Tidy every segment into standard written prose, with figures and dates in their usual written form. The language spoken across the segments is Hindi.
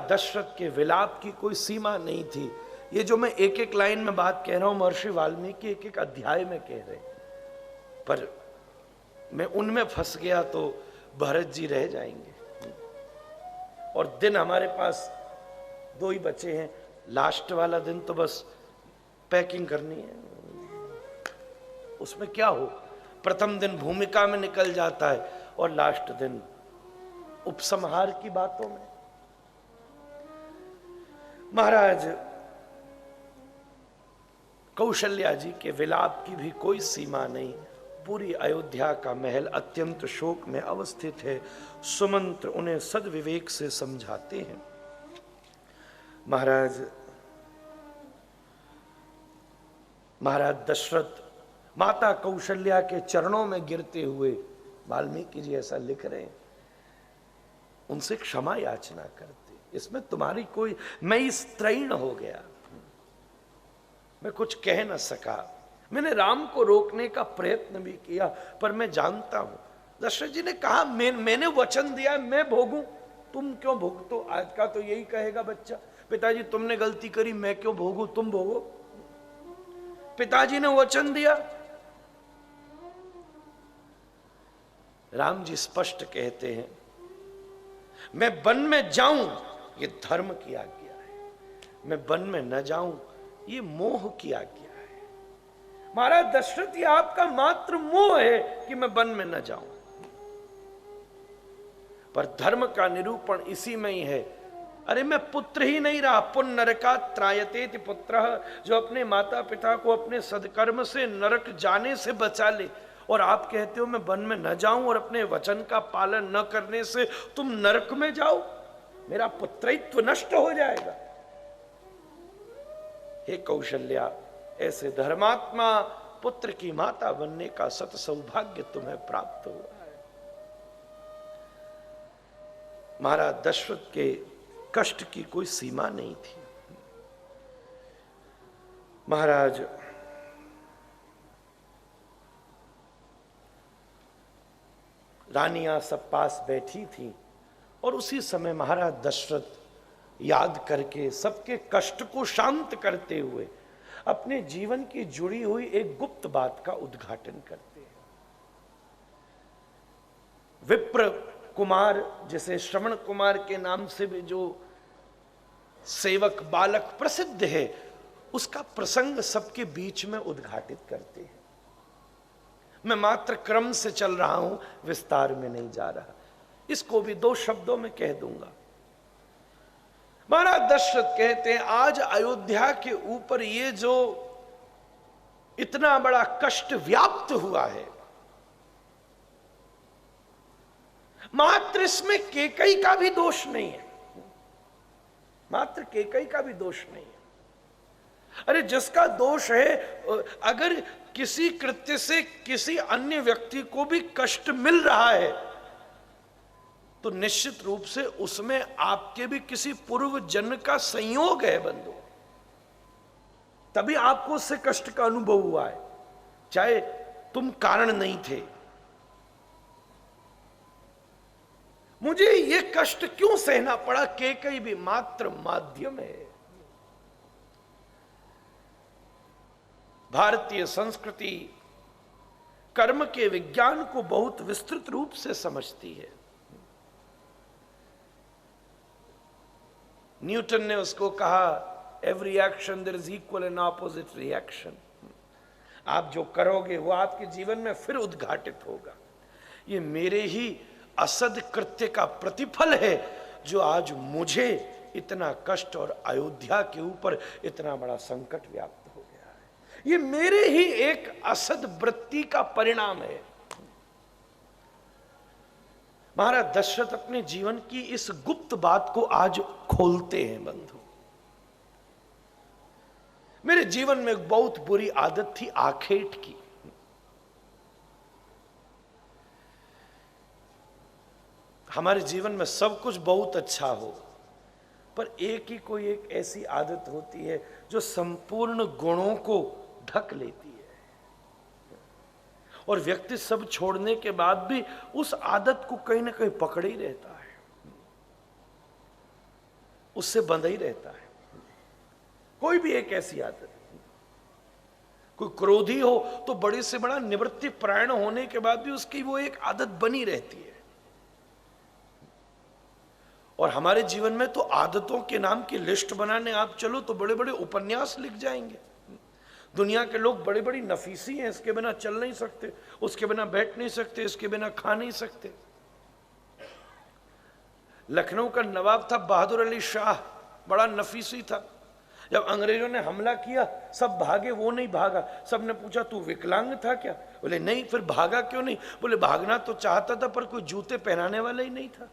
दशरथ के विलाप की कोई सीमा नहीं थी। ये जो मैं एक एक लाइन में बात कह रहा हूं, महर्षि वाल्मीकि एक एक अध्याय में कह रहे, पर मैं उनमें फंस गया तो भरत जी रह जाएंगे। और दिन हमारे पास 2 ही बचे हैं। लास्ट वाला दिन तो बस पैकिंग करनी है, उसमें क्या हो। प्रथम दिन भूमिका में निकल जाता है और लास्ट दिन उपसंहार की बातों में। महाराज कौशल्या जी के विलाप की भी कोई सीमा नहीं। पूरी अयोध्या का महल अत्यंत शोक में अवस्थित है। सुमंत्र उन्हें सद्विवेक से समझाते हैं। महाराज दशरथ माता कौशल्या के चरणों में गिरते हुए वाल्मीकि जी ऐसा लिख रहे हैं, उनसे क्षमा याचना करते, इसमें तुम्हारी कोई, मैं स्त्रैण हो गया, मैं कुछ कह न सका। मैंने राम को रोकने का प्रयत्न भी किया, पर मैं जानता हूं, दशरथ जी ने कहा मैंने वचन दिया मैं भोगूं, तुम क्यों भोगतो। आज का तो यही कहेगा बच्चा, पिताजी तुमने गलती करी, मैं क्यों भोगूं, तुम भोगो। पिताजी ने वचन दिया। राम जी स्पष्ट कहते हैं, मैं वन में जाऊं ये धर्म की आज्ञा है, मैं वन में न जाऊं ये मोह की आज्ञा है। महाराज दशरथ, ये आपका मात्र मोह है कि मैं वन में न जाऊं, पर धर्म का निरूपण इसी में ही है। अरे मैं पुत्र ही नहीं रहा, पुण्यनरका त्रायते पुत्रः, जो अपने माता पिता को अपने सदकर्म से नरक जाने से बचा ले, और आप कहते हो मैं वन में न जाऊं और अपने वचन का पालन न करने से तुम नरक में जाओ, मेरा पुत्रत्व नष्ट हो जाएगा। हे कौशल्या, ऐसे धर्मात्मा पुत्र की माता बनने का सत सौभाग्य तुम्हें प्राप्त हुआ है। महाराज दशरथ के कष्ट की कोई सीमा नहीं थी। महाराज रानियां सब पास बैठी थी और उसी समय महाराज दशरथ याद करके सबके कष्ट को शांत करते हुए अपने जीवन की जुड़ी हुई एक गुप्त बात का उद्घाटन करते हैं। विप्र कुमार, जिसे श्रवण कुमार के नाम से भी जो सेवक बालक प्रसिद्ध है, उसका प्रसंग सबके बीच में उद्घाटित करते हैं। मैं मात्र क्रम से चल रहा हूं, विस्तार में नहीं जा रहा, इसको भी 2 शब्दों में कह दूंगा। महाराज दशरथ कहते हैं, आज अयोध्या के ऊपर ये जो इतना बड़ा कष्ट व्याप्त हुआ है, मात्र इसमें कैकेयी का भी दोष नहीं है, मात्र कैकेयी का भी दोष नहीं है। अरे जिसका दोष है, अगर किसी कृत्य से किसी अन्य व्यक्ति को भी कष्ट मिल रहा है तो निश्चित रूप से उसमें आपके भी किसी पूर्व जन्म का संयोग है बंधु, तभी आपको उससे कष्ट का अनुभव हुआ है, चाहे तुम कारण नहीं थे। मुझे यह कष्ट क्यों सहना पड़ा, कैकेयी भी मात्र माध्यम है। भारतीय संस्कृति कर्म के विज्ञान को बहुत विस्तृत रूप से समझती है। न्यूटन ने उसको कहा, every action there is equal and opposite reaction. आप जो करोगे वो आपके जीवन में फिर उद्घाटित होगा। ये मेरे ही असद कृत्य का प्रतिफल है जो आज मुझे इतना कष्ट और अयोध्या के ऊपर इतना बड़ा संकट व्याप्त हो गया है। ये मेरे ही एक असद वृत्ति का परिणाम है। महाराज दशरथ अपने जीवन की इस गुप्त बात को आज खोलते हैं। बंधु, मेरे जीवन में एक बहुत बुरी आदत थी आखेट की। हमारे जीवन में सब कुछ बहुत अच्छा हो, पर एक ही कोई एक ऐसी आदत होती है जो संपूर्ण गुणों को ढक लेती है, और व्यक्ति सब छोड़ने के बाद भी उस आदत को कहीं ना कहीं पकड़े ही रहता है। उससे बंधा ही रहता है। कोई भी एक ऐसी आदत, कोई क्रोधी हो तो बड़े से बड़ा निवृत्ति परायण होने के बाद भी उसकी वो एक आदत बनी रहती है। और हमारे जीवन में तो आदतों के नाम की लिस्ट बनाने आप चलो तो बड़े बड़े उपन्यास लिख जाएंगे। दुनिया के लोग बड़ी बड़ी नफीसी हैं, इसके बिना चल नहीं सकते, उसके बिना बैठ नहीं सकते, इसके बिना खा नहीं सकते। लखनऊ का नवाब था बहादुर अली शाह, बड़ा नफीसी था। जब अंग्रेजों ने हमला किया सब भागे, वो नहीं भागा। सबने पूछा तू विकलांग था क्या? बोले नहीं। फिर भागा क्यों नहीं? बोले भागना तो चाहता था पर कोई जूते पहनाने वाला ही नहीं था।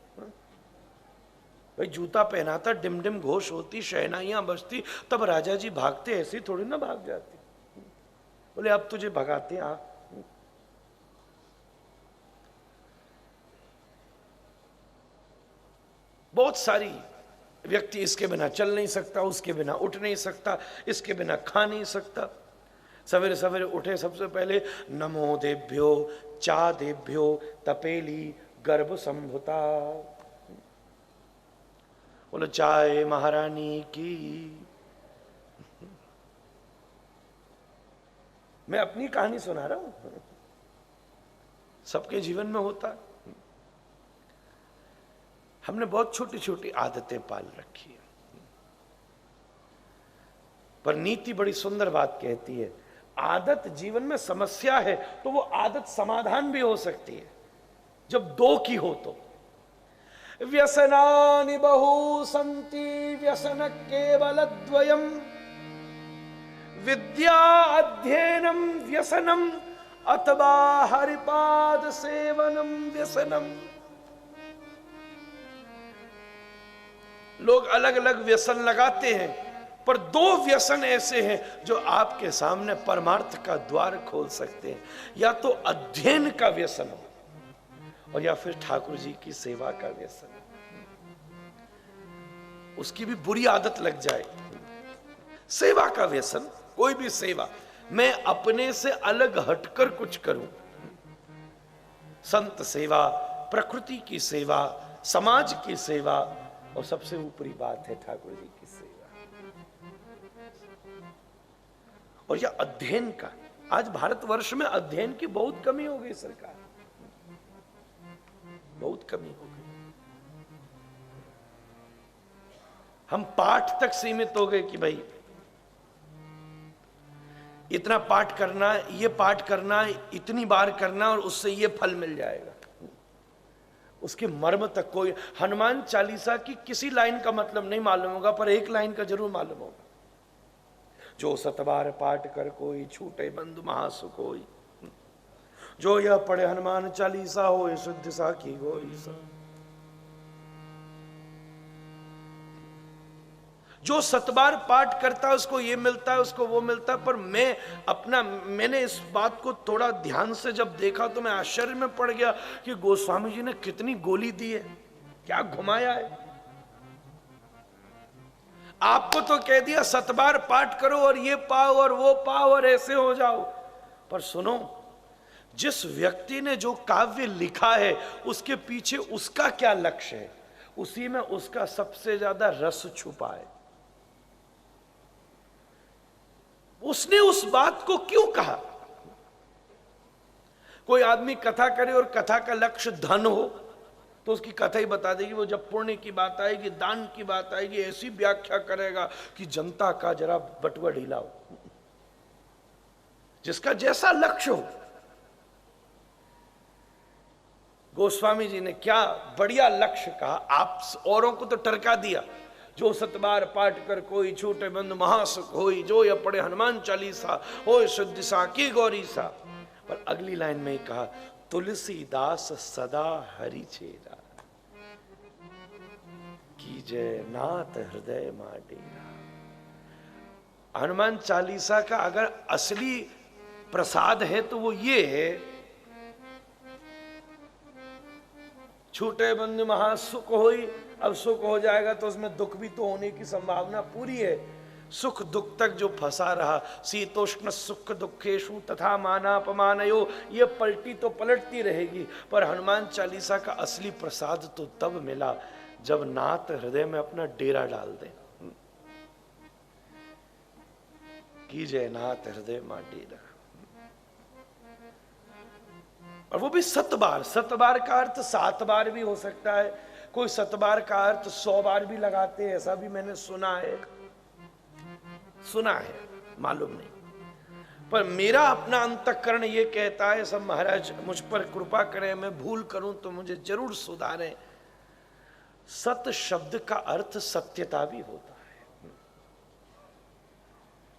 भाई जूता पहनाता, डिम डिम घोष होती, शहनाइयां बजती, तब राजा जी भागते, ऐसे थोड़ी ना भाग जाते। बोले अब तुझे भगाते आ। बहुत सारी व्यक्ति इसके बिना चल नहीं सकता, उसके बिना उठ नहीं सकता, इसके बिना खा नहीं सकता। सवेरे सवेरे उठे सबसे पहले नमो देभ्यो चा देभ्यो तपेली गर्भ संभुता, बोलो चाय महारानी की। मैं अपनी कहानी सुना रहा हूं, सबके जीवन में होता। हमने बहुत छोटी छोटी आदतें पाल रखी है, पर नीति बड़ी सुंदर बात कहती है, आदत जीवन में समस्या है तो वो आदत समाधान भी हो सकती है जब दो की हो तो। व्यसनानि बहु सन्ति व्यसन केवलद्वयम्, विद्या अध्ययनम व्यसनम अथवा हरिपाद सेवनम व्यसनम। लोग अलग अलग व्यसन लगाते हैं, पर दो व्यसन ऐसे हैं जो आपके सामने परमार्थ का द्वार खोल सकते हैं। या तो अध्ययन का व्यसन हो और या फिर ठाकुर जी की सेवा का व्यसन। उसकी भी बुरी आदत लग जाए। सेवा का व्यसन, कोई भी सेवा, मैं अपने से अलग हटकर कुछ करूं। संत सेवा, प्रकृति की सेवा, समाज की सेवा, और सबसे ऊपरी बात है ठाकुर जी की सेवा। और यह अध्ययन का, आज भारतवर्ष में अध्ययन की बहुत कमी हो गई सरकार, बहुत कमी हो गई। हम पाठ तक सीमित हो गए कि भाई इतना पाठ करना, ये पाठ करना, इतनी बार करना और उससे ये फल मिल जाएगा। उसके मर्म तक कोई, हनुमान चालीसा की किसी लाइन का मतलब नहीं मालूम होगा, पर एक लाइन का जरूर मालूम होगा, जो 7 बार पाठ कर कोई छूटे बंधु महासुख होई, जो यह पढ़े हनुमान चालीसा हो शुद्ध साखी होई सब। जो 7 बार पाठ करता है उसको ये मिलता है, उसको वो मिलता है। पर मैंने इस बात को थोड़ा ध्यान से जब देखा तो मैं आश्चर्य में पड़ गया कि गोस्वामी जी ने कितनी गोली दी है, क्या घुमाया है। आपको तो कह दिया 7 बार पाठ करो और ये पाओ और वो पाओ और ऐसे हो जाओ, पर सुनो, जिस व्यक्ति ने जो काव्य लिखा है उसके पीछे उसका क्या लक्ष्य है, उसी में उसका सबसे ज्यादा रस छुपा है। उसने उस बात को क्यों कहा? कोई आदमी कथा करे और कथा का लक्ष्य धन हो तो उसकी कथा ही बता देगी। वो जब पुण्य की बात आएगी, दान की बात आएगी, ऐसी व्याख्या करेगा कि जनता का जरा बटुआ ढीला हो। जिसका जैसा लक्ष्य हो। गोस्वामी जी ने क्या बढ़िया लक्ष्य कहा। आप औरों को तो टरका दिया, जो 7 बार पाठ कर कोई छूटे बंधु महासुख होई, जो यह पढ़े हनुमान चालीसा हो शुद्ध साकी गौरी सा। पर अगली लाइन में ही कहा, तुलसीदास सदा हरि चेरा, कीजय नाथ हृदय मा डेरा। हनुमान चालीसा का अगर असली प्रसाद है तो वो ये है, छूटे बंधु महासुख होई। अब सुख हो जाएगा तो उसमें दुख भी तो होने की संभावना पूरी है। सुख दुख तक जो फंसा रहा, शीतोष्ण सुख दुखेशु तथा मानापमानयो, ये पलटी तो पलटती रहेगी। पर हनुमान चालीसा का असली प्रसाद तो तब मिला जब नाथ हृदय में अपना डेरा डाल दे, कीजिए नाथ हृदय मां डेरा, और वो भी 7 बार। 7 बार का अर्थ 7 बार भी हो सकता है, कोई 7 बार का अर्थ 100 बार भी लगाते हैं, ऐसा भी मैंने सुना है, मालूम नहीं। पर मेरा अपना अंतःकरण ये कहता है, सब महाराज मुझ पर कृपा करें, मैं भूल करूं तो मुझे जरूर सुधारें। सत शब्द का अर्थ सत्यता भी होता है,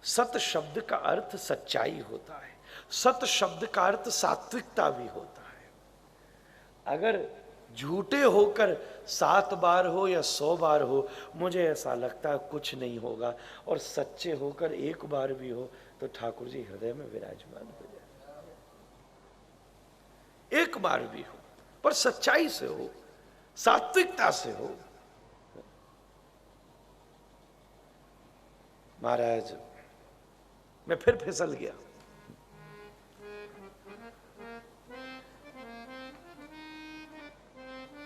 सत शब्द का अर्थ सच्चाई होता है, सत शब्द का अर्थ सात्विकता भी होता है। अगर झूठे होकर 7 बार हो या 100 बार हो, मुझे ऐसा लगता है कुछ नहीं होगा, और सच्चे होकर 1 बार भी हो तो ठाकुर जी हृदय में विराजमान हो जाए। 1 बार भी हो, पर सच्चाई से हो, सात्विकता से हो। महाराज मैं फिर फिसल गया।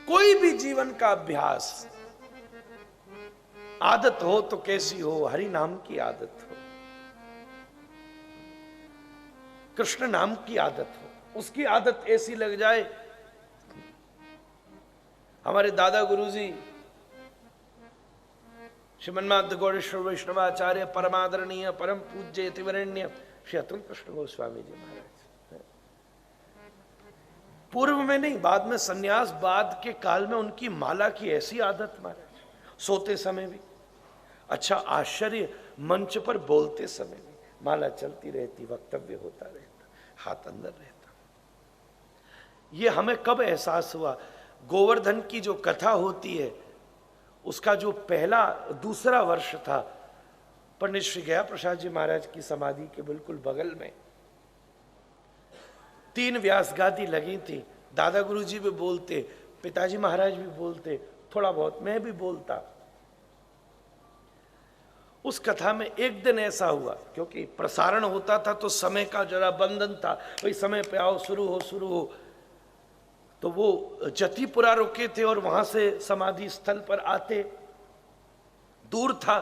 कोई भी जीवन का अभ्यास, आदत हो तो कैसी हो, हरि नाम की आदत हो, कृष्ण नाम की आदत हो, उसकी आदत ऐसी लग जाए। हमारे दादा गुरुजी श्रीमन्नाथ गौरेश्वर वैष्णवाचार्य परमादरणीय परम पूज्य यतिवरेण्य श्री अतुल कृष्ण गोस्वामी जी महाराज, पूर्व में नहीं, बाद में सन्यास बाद के काल में उनकी माला की ऐसी आदत महाराज, सोते समय भी, अच्छा आश्चर्य, मंच पर बोलते समय भी माला चलती रहती, वक्तव्य होता रहता, हाथ अंदर रहता। ये हमें कब एहसास हुआ? गोवर्धन की जो कथा होती है उसका जो दूसरा वर्ष था, पंडित श्री गया प्रसाद जी महाराज की समाधि के बिल्कुल बगल में 3 व्यास गादी लगी थी। दादा गुरु जी भी बोलते, पिताजी महाराज भी बोलते, थोड़ा बहुत मैं भी बोलता। उस कथा में एक दिन ऐसा हुआ, क्योंकि प्रसारण होता था तो समय का जरा बंधन था, भाई समय पे आओ, शुरू हो, तो वो जतिपुरा रुके थे और वहां से समाधि स्थल पर आते, दूर था,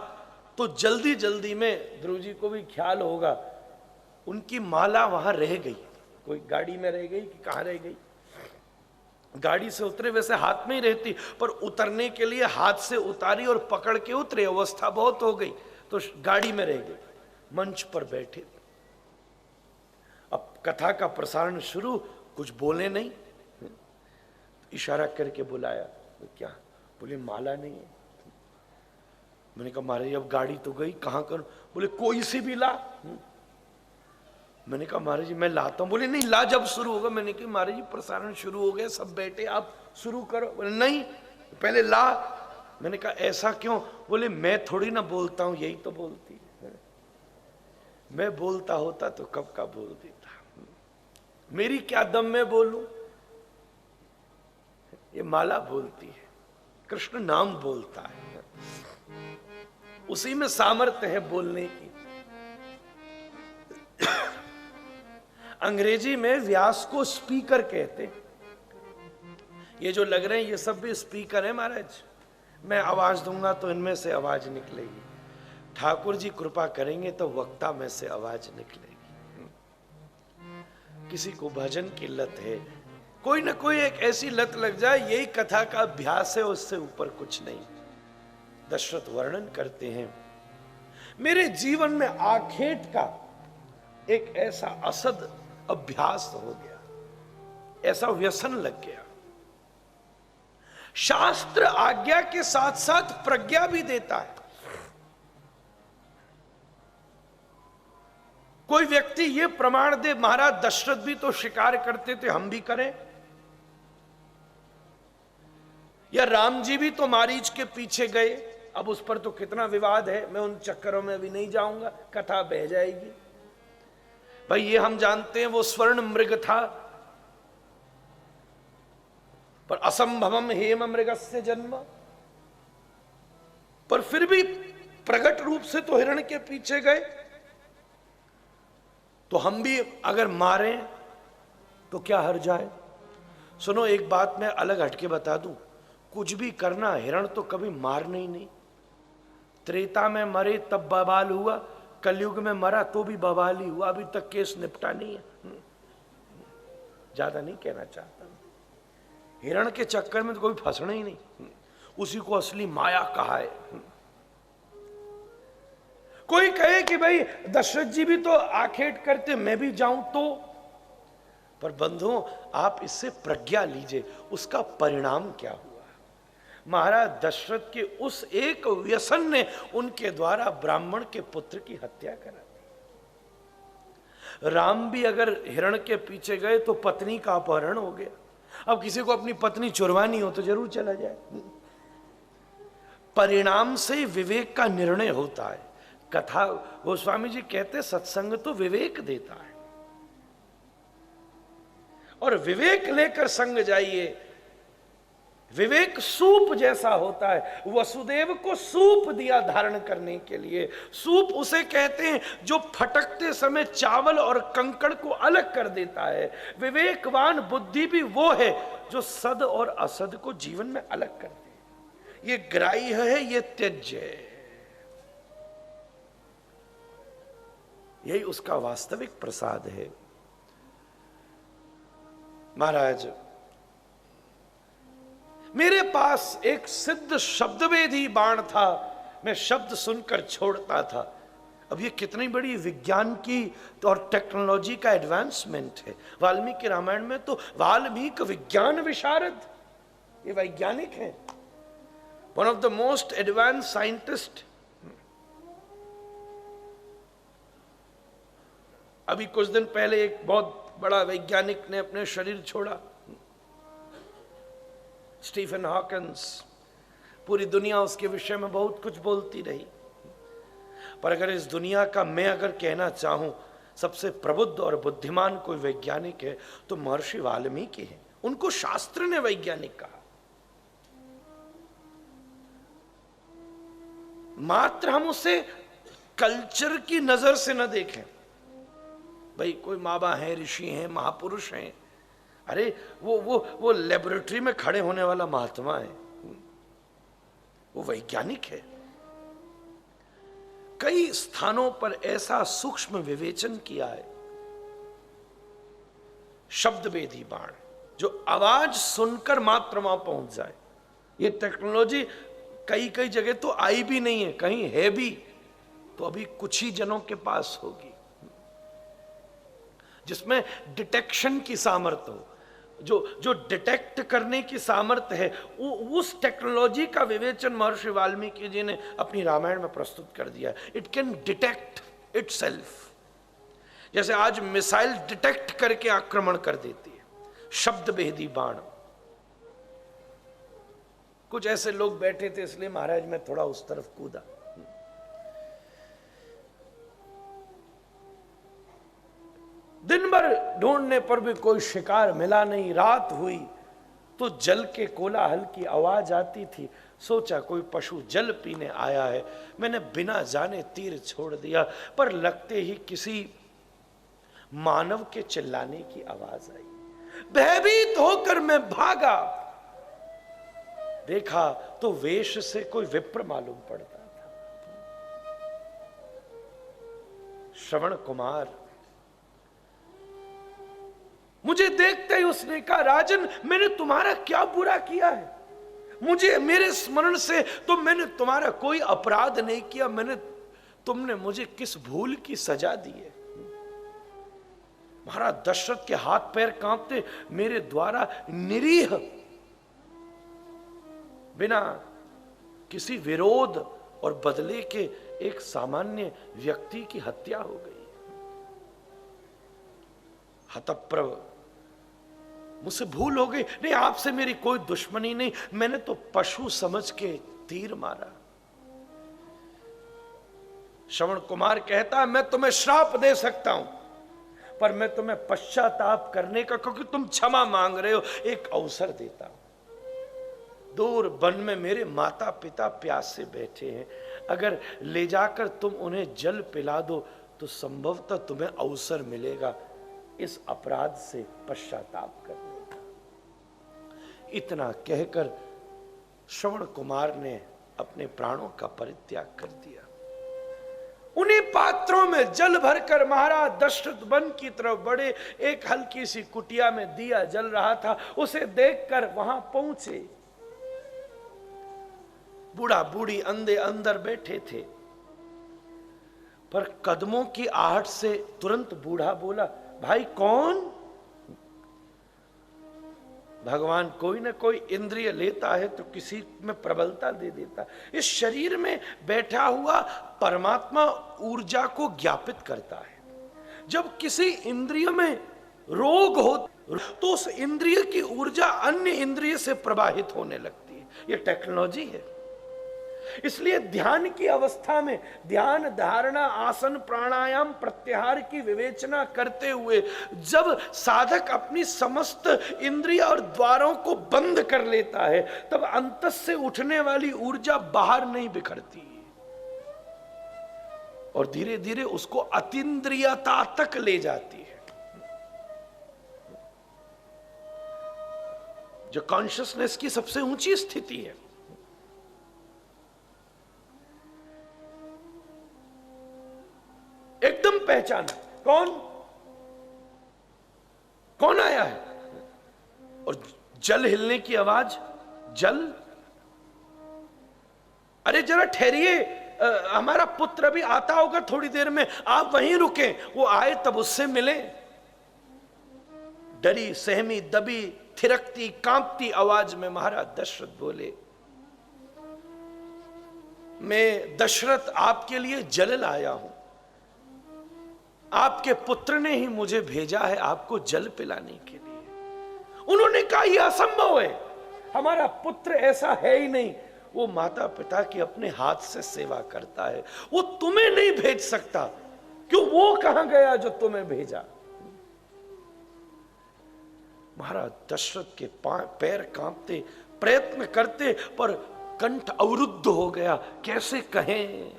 तो जल्दी जल्दी में ध्रुव जी को भी ख्याल होगा, उनकी माला वहां रह गई, कोई गाड़ी में रह गई कि कहाँ रह गई, गाड़ी से उतरे वैसे हाथ में ही रहती, पर उतरने के लिए हाथ से उतारी और पकड़ के उतरे, अवस्था बहुत हो गई तो गाड़ी में रह गई। मंच पर बैठे, अब कथा का प्रसारण शुरू, कुछ बोले नहीं, इशारा करके बुलाया, तो क्या बोले माला नहीं है। मैंने कहा महाराज अब गाड़ी तो गई, कहाँ करूं? बोले कोई सी भी ला। मैंने कहा महाराज जी मैं लाता हूं। बोले नहीं ला, जब शुरू होगा। मैंने कहा महाराज जी प्रसारण शुरू हो गया, सब बैठे, आप शुरू करो। बोले नहीं पहले ला। मैंने कहा ऐसा क्यों? बोले मैं थोड़ी ना बोलता हूं, यही तो बोलती है। मैं बोलता होता तो कब का बोल देता, मेरी क्या दम में बोलूं, ये माला बोलती है, कृष्ण नाम बोलता है, उसी में सामर्थ्य है बोलने की। अंग्रेजी में व्यास को स्पीकर कहते, ये जो लग रहे हैं ये सब भी स्पीकर है महाराज। मैं आवाज दूंगा तो इनमें से आवाज निकलेगी, ठाकुर जी कृपा करेंगे तो वक्ता में से आवाज निकलेगी। किसी को भजन की लत है, कोई ना कोई एक ऐसी लत लग जाए, यही कथा का अभ्यास है, उससे ऊपर कुछ नहीं। दशरथ वर्णन करते हैं, मेरे जीवन में आखेट का एक ऐसा असद अभ्यास हो गया, ऐसा व्यसन लग गया। शास्त्र आज्ञा के साथ साथ प्रज्ञा भी देता है। कोई व्यक्ति ये प्रमाण दे महाराज दशरथ भी तो शिकार करते थे, हम भी करें, या राम जी भी तो मारीच के पीछे गए। अब उस पर तो कितना विवाद है, मैं उन चक्करों में अभी नहीं जाऊंगा, कथा बह जाएगी। भाई ये हम जानते हैं वो स्वर्ण मृग था, पर असंभवम हेम मृगस्य जन्म, पर फिर भी प्रकट रूप से तो हिरण के पीछे गए। तो हम भी अगर मारें तो क्या हर्ज है? सुनो एक बात मैं अलग हटके बता दूं, कुछ भी करना, हिरण तो कभी मारने ही नहीं। त्रेता में मरे तब बवाल हुआ, कलयुग में मरा तो भी बवाल ही हुआ, अभी तक केस निपटा नहीं है। ज्यादा नहीं कहना चाहता। हिरण के चक्कर में तो कोई फंसना ही नहीं, उसी को असली माया कहा है। कोई कहे कि भाई दशरथ जी भी तो आखेट करते, मैं भी जाऊं तो, पर बंधुओं आप इससे प्रज्ञा लीजिए, उसका परिणाम क्या हुआ। महाराज दशरथ के उस एक व्यसन ने उनके द्वारा ब्राह्मण के पुत्र की हत्या करा दी। राम भी अगर हिरण के पीछे गए तो पत्नी का अपहरण हो गया। अब किसी को अपनी पत्नी चुरवानी हो तो जरूर चला जाए। परिणाम से विवेक का निर्णय होता है। कथा गोस्वामी जी कहते सत्संग तो विवेक देता है, और विवेक लेकर संग जाइए। विवेक सूप जैसा होता है। वसुदेव को सूप दिया धारण करने के लिए। सूप उसे कहते हैं जो फटकते समय चावल और कंकड़ को अलग कर देता है। विवेकवान बुद्धि भी वो है जो सद और असद को जीवन में अलग कर दे। ये ग्राह्य है, ये त्याज्य है। यही उसका वास्तविक प्रसाद है। महाराज मेरे पास एक सिद्ध शब्दवेदी बाण था, मैं शब्द सुनकर छोड़ता था। अब ये कितनी बड़ी विज्ञान की और टेक्नोलॉजी का एडवांसमेंट है। वाल्मीकि रामायण में तो वाल्मीकि विज्ञान विशारद, ये वैज्ञानिक हैं, one of the most advance scientist. अभी कुछ दिन पहले एक बहुत बड़ा वैज्ञानिक ने अपने शरीर छोड़ा, स्टीफन हॉकिंस। पूरी दुनिया उसके विषय में बहुत कुछ बोलती रही, पर अगर इस दुनिया का मैं अगर कहना चाहूं सबसे प्रबुद्ध और बुद्धिमान कोई वैज्ञानिक है तो महर्षि वाल्मीकि हैं। उनको शास्त्र ने वैज्ञानिक कहा। मात्र हम उसे कल्चर की नजर से न देखें। भाई कोई माबा हैं, ऋषि हैं, महापुरुष हैं, अरे वो लेबोरेटरी में खड़े होने वाला महात्मा है, वो वैज्ञानिक है। कई स्थानों पर ऐसा सूक्ष्म विवेचन किया है। शब्दवेदी बाण जो आवाज सुनकर मात्र वहां पहुंच जाए। ये टेक्नोलॉजी कई कई जगह तो आई भी नहीं है, कहीं है भी तो अभी कुछ ही जनों के पास होगी, जिसमें डिटेक्शन की सामर्थ्य हो, जो डिटेक्ट करने की सामर्थ्य है। उस टेक्नोलॉजी का विवेचन महर्षि वाल्मीकि जी ने अपनी रामायण में प्रस्तुत कर दिया। It can detect itself. जैसे आज मिसाइल डिटेक्ट करके आक्रमण कर देती है, शब्दभेदी बाण। कुछ ऐसे लोग बैठे थे, इसलिए महाराज मैं थोड़ा उस तरफ कूदा। दिन भर ढूंढने पर भी कोई शिकार मिला नहीं। रात हुई तो जल के कोलाहल की आवाज आती थी। सोचा कोई पशु जल पीने आया है। मैंने बिना जाने तीर छोड़ दिया, पर लगते ही किसी मानव के चिल्लाने की आवाज आई। भयभीत होकर मैं भागा, देखा तो वेश से कोई विप्र मालूम पड़ता था। श्रवण कुमार। मुझे देखते ही उसने कहा, राजन मैंने तुम्हारा क्या बुरा किया है? मुझे मेरे स्मरण से तो मैंने तुम्हारा कोई अपराध नहीं किया, तुमने मुझे किस भूल की सजा दी है? महाराज दशरथ के हाथ पैर कांपते। मेरे द्वारा निरीह, बिना किसी विरोध और बदले के एक सामान्य व्यक्ति की हत्या हो गई। हतप्रभ, मुझसे भूल हो गई। नहीं, आपसे मेरी कोई दुश्मनी नहीं, मैंने तो पशु समझ के तीर मारा। श्रवण कुमार कहता है, मैं तुम्हें श्राप दे सकता हूं, पर मैं तुम्हें पश्चाताप करने का, क्योंकि तुम क्षमा मांग रहे हो, एक अवसर देता हूं। दूर वन में मेरे माता पिता प्यास से बैठे हैं, अगर ले जाकर तुम उन्हें जल पिला दो तो संभवतः तुम्हें अवसर मिलेगा इस अपराध से पश्चाताप करने का। इतना कहकर श्रवण कुमार ने अपने प्राणों का परित्याग कर दिया। उन्हीं पात्रों में जल भरकर महाराज दशरथ वन की तरफ बढ़े। एक हल्की सी कुटिया में दिया जल रहा था, उसे देखकर वहां पहुंचे। बूढ़ा बूढ़ी अंधे अंदर बैठे थे, पर कदमों की आहट से तुरंत बूढ़ा बोला, भाई कौन? भगवान कोई ना कोई इंद्रिय लेता है तो किसी में प्रबलता दे देता। इस शरीर में बैठा हुआ परमात्मा ऊर्जा को ज्ञापित करता है। जब किसी इंद्रिय में रोग हो तो उस इंद्रिय की ऊर्जा अन्य इंद्रिय से प्रवाहित होने लगती है। यह टेक्नोलॉजी है। इसलिए ध्यान की अवस्था में ध्यान, धारणा, आसन, प्राणायाम, प्रत्याहार की विवेचना करते हुए जब साधक अपनी समस्त इंद्रिय और द्वारों को बंद कर लेता है, तब अंतस से उठने वाली ऊर्जा बाहर नहीं बिखरती और धीरे धीरे उसको अतीन्द्रियता तक ले जाती है। जो कॉन्शियसनेस की सबसे ऊंची स्थिति है। एकदम पहचाना कौन कौन आया है, और जल हिलने की आवाज। जल, अरे जरा ठहरिए, हमारा पुत्र भी आता होगा थोड़ी देर में, आप वहीं रुके, वो आए तब उससे मिले। डरी सहमी दबी थिरकती कांपती आवाज में महाराज दशरथ बोले, मैं दशरथ आपके लिए जल लाया हूं। आपके पुत्र ने ही मुझे भेजा है आपको जल पिलाने के लिए। उन्होंने कहा यह असंभव है, हमारा पुत्र ऐसा है ही नहीं। वो माता पिता की अपने हाथ से सेवा करता है, वो तुम्हें नहीं भेज सकता। क्यों, वो कहां गया जो तुम्हें भेजा? महाराज दशरथ के पैर कांपते, प्रयत्न करते, पर कंठ अवरुद्ध हो गया। कैसे कहें?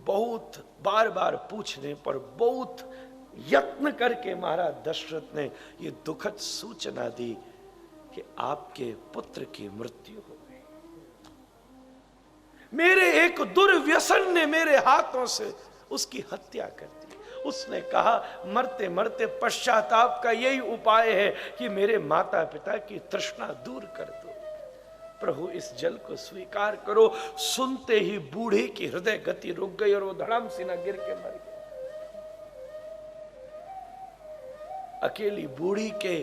बहुत बार बार पूछने पर, बहुत यत्न करके महाराज दशरथ ने यह दुखद सूचना दी कि आपके पुत्र की मृत्यु हो गई। मेरे एक दुर्व्यसन ने मेरे हाथों से उसकी हत्या कर दी। उसने कहा, मरते मरते पश्चाताप का यही उपाय है कि मेरे माता पिता की तृष्णा दूर कर दो। प्रभु इस जल को स्वीकार करो। सुनते ही बूढ़े की हृदय गति रुक गई और वो धड़ाम सीना गिर के मर गया। अकेली बूढ़ी के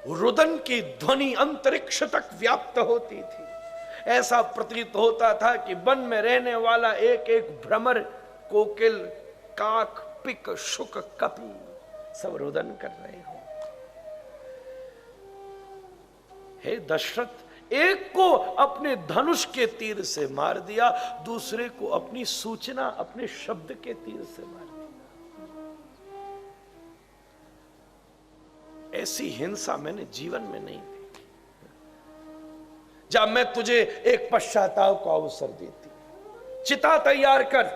रुदन की ध्वनि अंतरिक्ष तक व्याप्त होती थी। ऐसा प्रतीत होता था कि वन में रहने वाला एक एक भ्रमर, कोकिल, काक, पिक, शुक, कपी सब रुदन कर रहे हो। हे दशरथ, एक को अपने धनुष के तीर से मार दिया, दूसरे को अपनी सूचना, अपने शब्द के तीर से मार दिया। ऐसी हिंसा मैंने जीवन में नहीं देखी। जब मैं तुझे एक पश्चाताप का अवसर देती, चिता तैयार कर।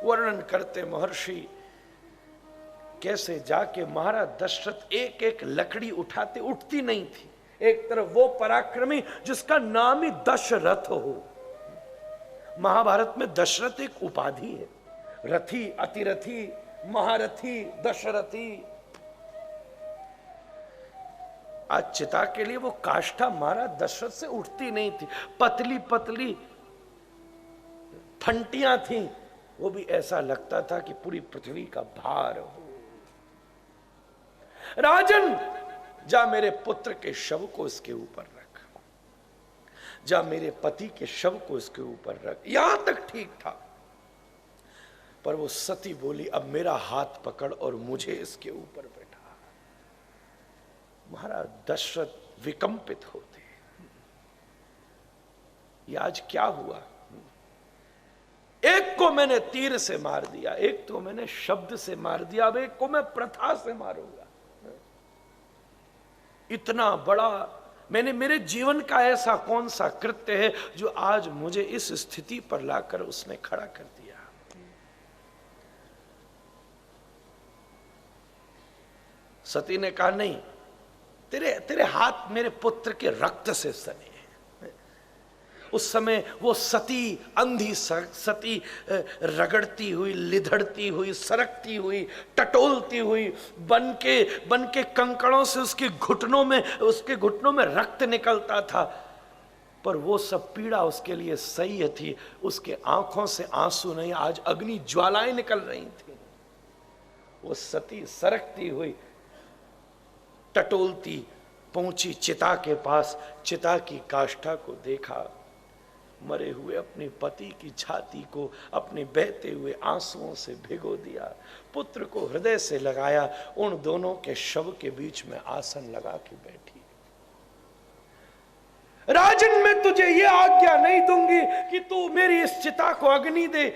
वर्णन करते महर्षि कैसे जाके महाराज दशरथ एक एक लकड़ी उठाते, उठती नहीं थी। एक तरफ वो पराक्रमी जिसका नाम ही दशरथ हो। महाभारत में दशरथ एक उपाधि है। रथी, अतिरथी, महारथी, दशरथी। आज चिता के लिए वो काष्ठा महाराज दशरथ से उठती नहीं थी। पतली पतली फंटियां थी, वो भी ऐसा लगता था कि पूरी पृथ्वी का भार हो। राजन, जा मेरे पुत्र के शव को इसके ऊपर रख, जा मेरे पति के शव को इसके ऊपर रख। यहां तक ठीक था, पर वो सती बोली, अब मेरा हाथ पकड़ और मुझे इसके ऊपर बैठा। महाराज दशरथ विकंपित होते। ये आज क्या हुआ? एक को मैंने तीर से मार दिया, एक तो मैंने शब्द से मार दिया, अब एक को मैं प्रथा से मारूंगा। इतना बड़ा मैंने, मेरे जीवन का ऐसा कौन सा कृत्य है जो आज मुझे इस स्थिति पर लाकर उसने खड़ा कर दिया? सती ने कहा, नहीं, तेरे तेरे हाथ मेरे पुत्र के रक्त से सने हैं। उस समय वो सती, अंधी सती रगड़ती हुई, लिधड़ती हुई, सरकती हुई, टटोलती हुई, बन के कंकड़ों से उसके घुटनों में रक्त निकलता था, पर वो सब पीड़ा उसके लिए सह्य थी। उसके आंखों से आंसू नहीं, आज अग्नि ज्वालाएं निकल रही थी। वो सती सरकती हुई, टटोलती पहुंची चिता के पास, चिता की काष्ठा को देखा, मरे हुए अपने पति की छाती को अपने बहते हुए आंसुओं से भिगो दिया, पुत्र को हृदय से लगाया, उन दोनों के शव के बीच में आसन लगा के बैठी। राजन, मैं तुझे यह आज्ञा नहीं दूंगी कि तू मेरी इस चिता को अग्नि दे।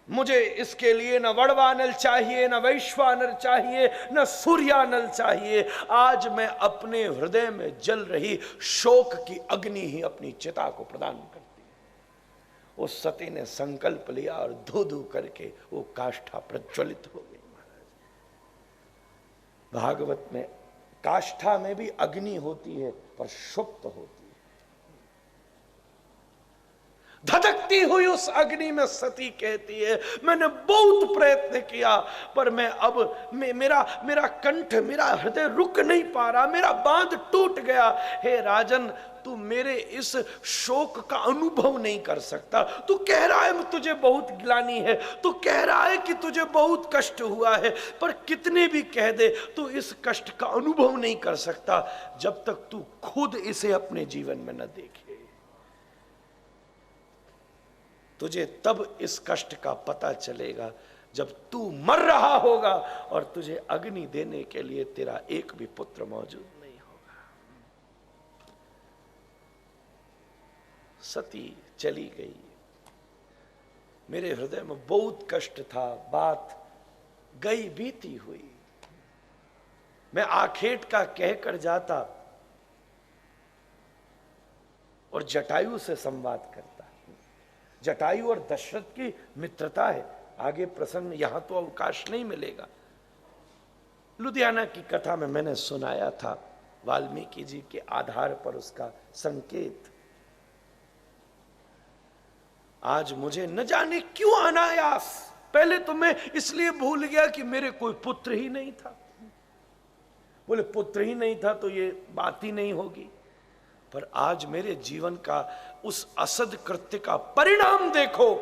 मुझे इसके लिए न वड़वानल चाहिए, न वैश्वानर चाहिए, न सूर्यानल चाहिए। आज मैं अपने हृदय में जल रही शोक की अग्नि ही अपनी चिता को प्रदान करती। उस सती ने संकल्प लिया और धू धू करके वो काष्ठा प्रज्वलित हो गई। महाराज, भागवत में काष्ठा में भी अग्नि होती है, पर सुप्त होती है। धधकती हुई उस अग्नि में सती कहती है, मैंने बहुत प्रयत्न किया, पर मेरा कंठ, मेरा हृदय रुक नहीं पा रहा, मेरा बांध टूट गया। हे राजन, तू मेरे इस शोक का अनुभव नहीं कर सकता। तू कह रहा है तुझे बहुत ग्लानि है, तू कह रहा है कि तुझे बहुत कष्ट हुआ है, पर कितने भी कह दे तू इस कष्ट का अनुभव नहीं कर सकता जब तक तू खुद इसे अपने जीवन में न देखे। तुझे तब इस कष्ट का पता चलेगा जब तू मर रहा होगा और तुझे अग्नि देने के लिए तेरा एक भी पुत्र मौजूद नहीं होगा। सती चली गई। मेरे हृदय में बहुत कष्ट था, बात गई बीती हुई। मैं आखेट का कहकर जाता और जटायु से संवाद करता। जटायु और दशरथ की मित्रता है, आगे प्रसंग यहां तो अवकाश नहीं मिलेगा। लुधियाना की कथा में मैंने सुनाया था, वाल्मीकि जी के आधार पर उसका संकेत। आज मुझे न जाने क्यों अनायास, पहले तो मैं इसलिए भूल गया कि मेरे कोई पुत्र ही नहीं था। बोले पुत्र ही नहीं था तो ये बात ही नहीं होगी, पर आज मेरे जीवन का उस असद कृत्य का परिणाम देखो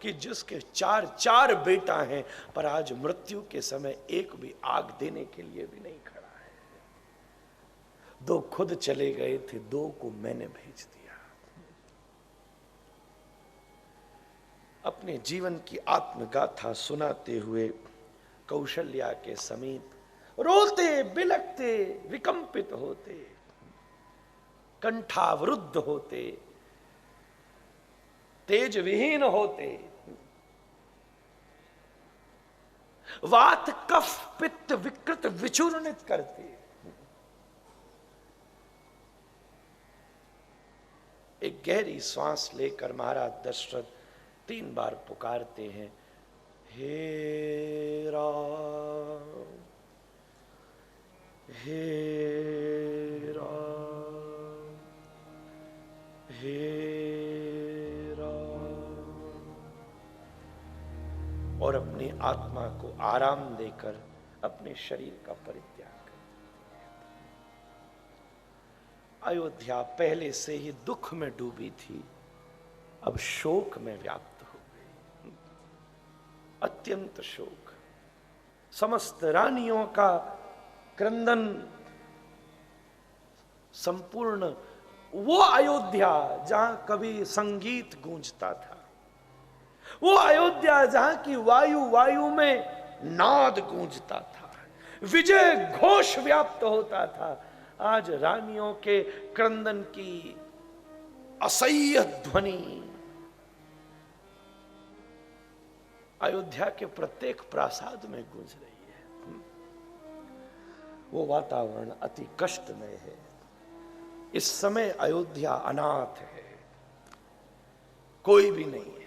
कि जिसके चार बेटा हैं, पर आज मृत्यु के समय एक भी आग देने के लिए भी नहीं खड़ा है। 2 खुद चले गए थे, 2 को मैंने भेज दिया। अपने जीवन की आत्मगाथा सुनाते हुए कौशल्या के समीप रोते बिलखते विकंपित होते, कंठावरुद्ध होते, तेज विहीन होते, वात कफ पित्त विकृत विचूर्णित करते, एक गहरी श्वास लेकर महाराज दशरथ 3 बार पुकारते हैं, हे राम, हे राम, हे राम, और अपनी आत्मा को आराम देकर अपने शरीर का परित्याग कर। अयोध्या पहले से ही दुख में डूबी थी, अब शोक में व्याप्त हो गई, अत्यंत शोक। समस्त रानियों का क्रंदन, संपूर्ण वो अयोध्या जहां कभी संगीत गूंजता था, वो अयोध्या जहां की वायु में नाद गूंजता था, विजय घोष व्याप्त होता था, आज रानियों के क्रंदन की असह्य ध्वनि अयोध्या के प्रत्येक प्रासाद में गूंज रही है। वो वातावरण अति कष्टमय है। इस समय अयोध्या अनाथ है, कोई भी नहीं है।